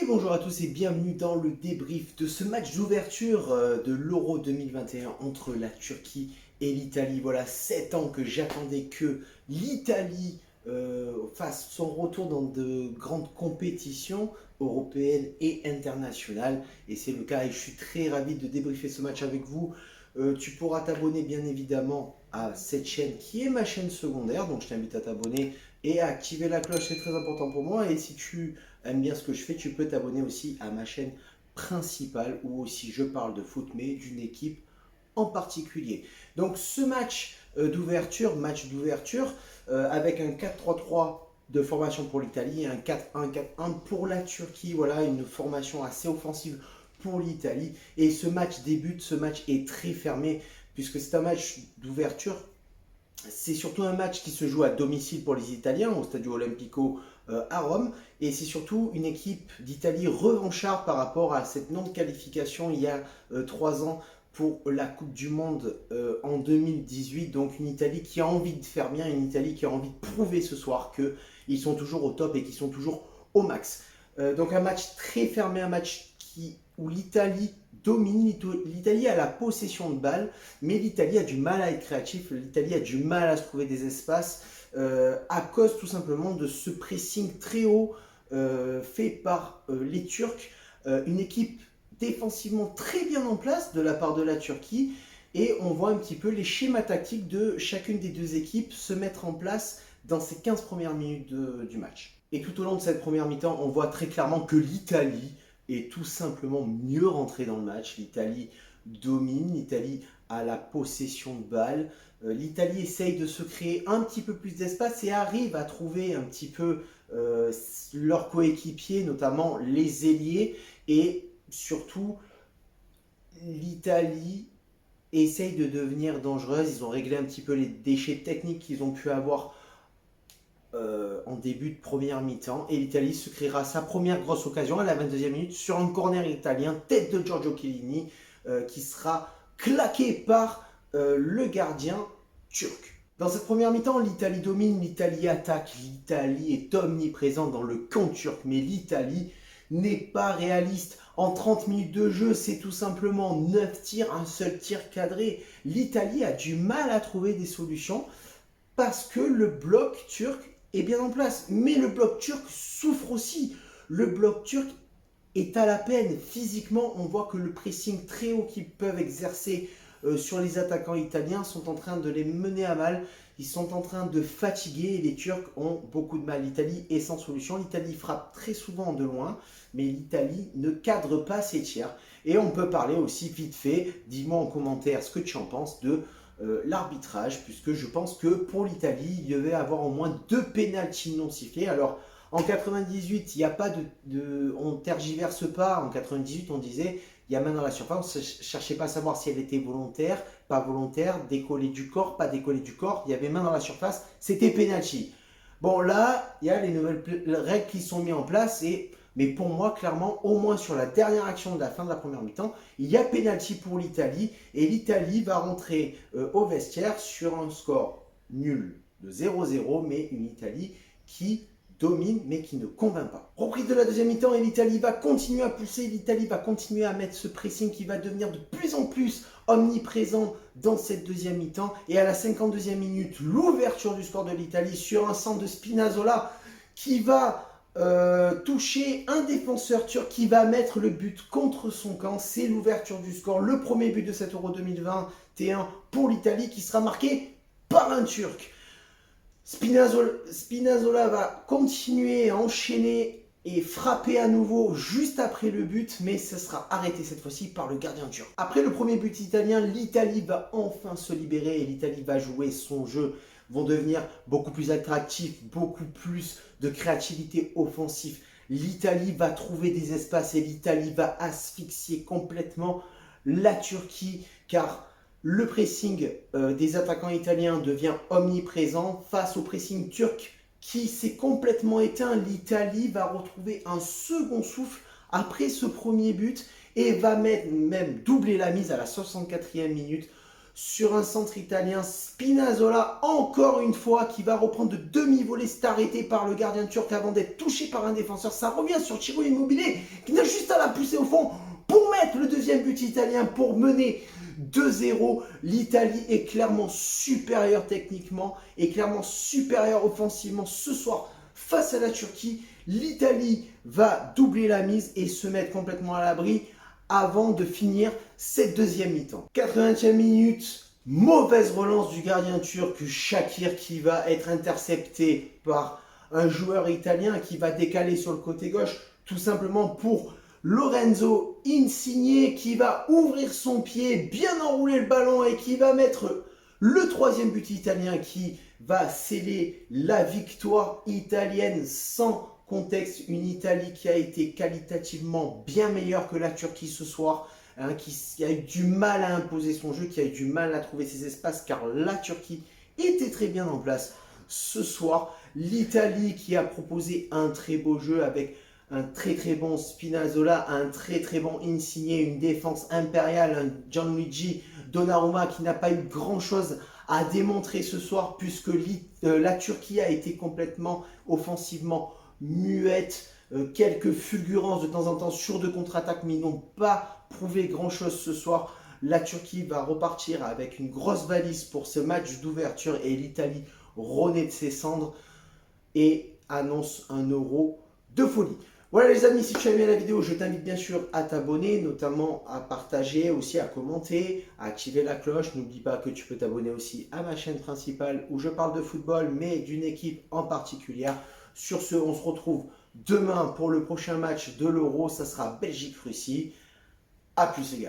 Bonjour à tous et bienvenue dans le débrief de ce match d'ouverture de l'Euro 2021 entre la Turquie et l'Italie. Voilà 7 ans que j'attendais que l'Italie fasse son retour dans de grandes compétitions européennes et internationales. Et c'est le cas et je suis très ravi de débriefer ce match avec vous. Tu pourras t'abonner bien évidemment à cette chaîne qui est ma chaîne secondaire. Donc je t'invite à t'abonner et à activer la cloche, c'est très important pour moi. Et si tu aimes bien ce que je fais, tu peux t'abonner aussi à ma chaîne principale où aussi je parle de foot, mais d'une équipe en particulier. Donc ce match d'ouverture avec un 4-3-3 de formation pour l'Italie et un 4-1-4-1 pour la Turquie. Voilà, une formation assez offensive pour l'Italie. Et ce match débute, ce match est très fermé puisque c'est un match d'ouverture. C'est surtout un match qui se joue à domicile pour les Italiens, au Stadio Olimpico à Rome. Et c'est surtout une équipe d'Italie revancharde par rapport à cette non-qualification il y a 3 ans pour la Coupe du Monde en 2018. Donc une Italie qui a envie de faire bien, une Italie qui a envie de prouver ce soir qu'ils sont toujours au top et qu'ils sont toujours au max. Donc un match très fermé, un match où l'Italie domine, l'Italie a la possession de balle, mais l'Italie a du mal à être créatif, l'Italie a du mal à se trouver des espaces à cause tout simplement de ce pressing très haut fait par les Turcs, une équipe défensivement très bien en place de la part de la Turquie, et on voit un petit peu les schémas tactiques de chacune des deux équipes se mettre en place dans ces 15 premières minutes du match. Et tout au long de cette première mi-temps, on voit très clairement que l'Italie est tout simplement mieux rentrée dans le match. L'Italie domine, l'Italie a la possession de balle. L'Italie essaye de se créer un petit peu plus d'espace et arrive à trouver un petit peu leurs coéquipiers, notamment les ailiers. Et surtout, l'Italie essaye de devenir dangereuse. Ils ont réglé un petit peu les déchets techniques qu'ils ont pu avoir en début de première mi-temps, et l'Italie se créera sa première grosse occasion à la 22e minute sur un corner italien, tête de Giorgio Chiellini, qui sera claqué par le gardien turc. Dans cette première mi-temps, l'Italie domine, l'Italie attaque, l'Italie est omniprésente dans le camp turc, mais l'Italie n'est pas réaliste. En 30 minutes de jeu, c'est tout simplement 9 tirs, un seul tir cadré. L'Italie a du mal à trouver des solutions parce que le bloc turc est bien en place. Mais le bloc turc souffre aussi. Le bloc turc est à la peine. Physiquement, on voit que le pressing très haut qu'ils peuvent exercer sur les attaquants italiens sont en train de les mener à mal. Ils sont en train de fatiguer et les Turcs ont beaucoup de mal. L'Italie est sans solution. L'Italie frappe très souvent de loin, mais l'Italie ne cadre pas ses tirs. Et on peut parler aussi vite fait, dis-moi en commentaire ce que tu en penses de l'arbitrage, puisque je pense que pour l'Italie, il devait avoir au moins 2 pénaltys non sifflés. Alors, en 98, il n'y a pas on tergiverse pas. En 98, on disait, il y a main dans la surface. On ne cherchait pas à savoir si elle était volontaire, pas volontaire, décollée du corps, pas décollée du corps. Il y avait main dans la surface, c'était pénalty. Bon, là, il y a les nouvelles règles qui sont mises en place mais pour moi, clairement, au moins sur la dernière action de la fin de la première mi-temps, il y a pénalty pour l'Italie et l'Italie va rentrer au vestiaire sur un score nul de 0-0, mais une Italie qui domine mais qui ne convainc pas. Reprise de la deuxième mi-temps et l'Italie va continuer à pousser, l'Italie va continuer à mettre ce pressing qui va devenir de plus en plus omniprésent dans cette deuxième mi-temps. Et à la 52e minute, l'ouverture du score de l'Italie sur un centre de Spinazzola qui va toucher un défenseur turc, qui va mettre le but contre son camp. C'est l'ouverture du score, le premier but de cet Euro 2021 pour l'Italie qui sera marqué par un Turc. Spinazzola va continuer à enchaîner et frapper à nouveau juste après le but, mais ce sera arrêté cette fois-ci par le gardien turc. Après le premier but italien, l'Italie va enfin se libérer et l'Italie va jouer son jeu, vont devenir beaucoup plus attractifs, beaucoup plus de créativité offensive. L'Italie va trouver des espaces et l'Italie va asphyxier complètement la Turquie, car le pressing des attaquants italiens devient omniprésent face au pressing turc qui s'est complètement éteint. L'Italie va retrouver un second souffle après ce premier but et va même doubler la mise à la 64e minute sur un centre italien. Spinazzola, encore une fois, qui va reprendre de demi-volée. C'est arrêté par le gardien turc avant d'être touché par un défenseur. Ça revient sur Ciro Immobile qui n'a juste à la pousser au fond pour mettre le deuxième but italien, pour mener 2-0. L'Italie est clairement supérieure techniquement et clairement supérieure offensivement ce soir face à la Turquie. L'Italie va doubler la mise et se mettre complètement à l'abri avant de finir cette deuxième mi-temps. 80e minute, mauvaise relance du gardien turc Shakir qui va être intercepté par un joueur italien qui va décaler sur le côté gauche tout simplement pour Lorenzo Insigne qui va ouvrir son pied, bien enrouler le ballon et qui va mettre le troisième but italien qui va sceller la victoire italienne sans contexte. Une Italie qui a été qualitativement bien meilleure que la Turquie ce soir, hein, qui a eu du mal à imposer son jeu, qui a eu du mal à trouver ses espaces car la Turquie était très bien en place ce soir. L'Italie qui a proposé un très beau jeu avec un très très bon Spinazzola, un très très bon Insigne, une défense impériale, un Gianluigi Donnarumma qui n'a pas eu grand chose à démontrer ce soir puisque la Turquie a été complètement offensivement muette. Quelques fulgurances de temps en temps sur de contre-attaques mais ils n'ont pas prouvé grand chose ce soir. La Turquie va repartir avec une grosse valise pour ce match d'ouverture et l'Italie renaît de ses cendres et annonce un euro de folie. Voilà les amis, si tu as aimé la vidéo, je t'invite bien sûr à t'abonner, notamment à partager, aussi à commenter, à activer la cloche. N'oublie pas que tu peux t'abonner aussi à ma chaîne principale où je parle de football, mais d'une équipe en particulier. Sur ce, on se retrouve demain pour le prochain match de l'Euro. Ça sera Belgique-Russie. A plus les gars.